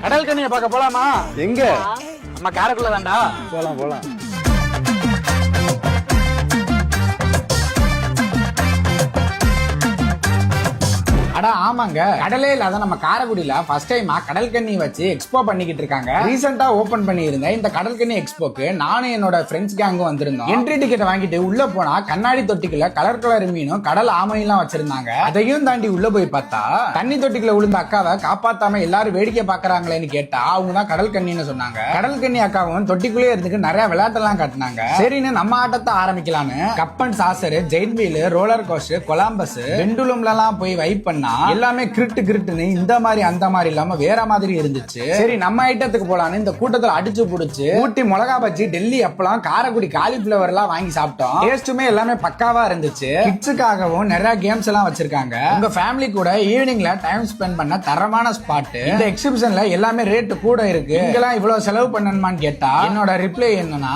கடல் கண்ணியை பார்க்க போலாமா? எங்க? நம்ம காரைக்குள்ள தான்டா. போலாம் போலாம். அடா ஆமாங்க, கடலே இல்லாத நம்ம காரைக்குடியில ஃபர்ஸ்ட் டைமா கடல் கண்ணி வச்சு எக்ஸ்போ பண்ணிக்கிட்டு இருக்காங்க. ரீசெண்டா ஓபன் பண்ணி இருந்த இந்த கடல் கண்ணி எக்ஸ்போக்கு நானும் என்னோட ஃப்ரெண்ட்ஸ் கேங்கும் வந்திருந்தோம். என்ட்ரி டிக்கெட் வாங்கிட்டு உள்ள போனா கண்ணாடி தொட்டிக்குள்ள கலர் கலர் மீனும் கடல் ஆமையெல்லாம் வச்சிருந்தாங்க. அதையும் தாண்டி உள்ள போய் பார்த்தா தண்ணி தொட்டிக்குள்ள விழுந்த அக்காவை காப்பாத்தாம எல்லாரும் வேடிக்கை பாக்குறாங்களேன்னு கேட்டா அவங்க தான் கடல் கண்ணின்னு சொன்னாங்க. கடல் கண்ணி அக்காவும் தொட்டிக்குள்ளே இருந்துட்டு நிறைய விளையாட்டெல்லாம் காட்டினாங்க. சரின்னு நம்ம ஆட்டத்தை ஆரம்பிக்கலான்னு cup and saucer, giant wheel, roller coaster, Columbus, பெண்டுலம்ல எல்லாம் போய் வைப் பண்ணா எல்லாமே கிரிட்டுன்னு இந்த மாதிரி அந்த மாதிரி இல்லாம வேற மாதிரி இருந்துச்சு. சரி நம்ம ஐட்டத்துக்கு போலான்னு இந்த கூட்டத்துல அடிச்சு புடிச்சு ஊட்டி மிளகா பஜ்ஜி, டெல்லி அப்பளம், காரைக்குடி காலிஃபிளவர் எல்லாம் வாங்கி சாப்பிட்டோம். டேஸ்ட்டுமே எல்லாமே பக்காவா இருந்துச்சு. கிட்ஸுக்காகவும் நிறைய கேம்ஸ் எல்லாம் வச்சிருக்காங்க. உங்க ஃபேமிலி கூட ஈவினிங்ல டைம் ஸ்பெண்ட் பண்ண தரமான ஸ்பாட். இந்த எக்ஸிபிஷன்ல எல்லாமே ரேட் கூட இருக்கு. இங்கெல்லாம் இவ்வளவு செலவு பண்ணணுமான்னு கேட்டா என்னோட ரிப்ளை என்னன்னா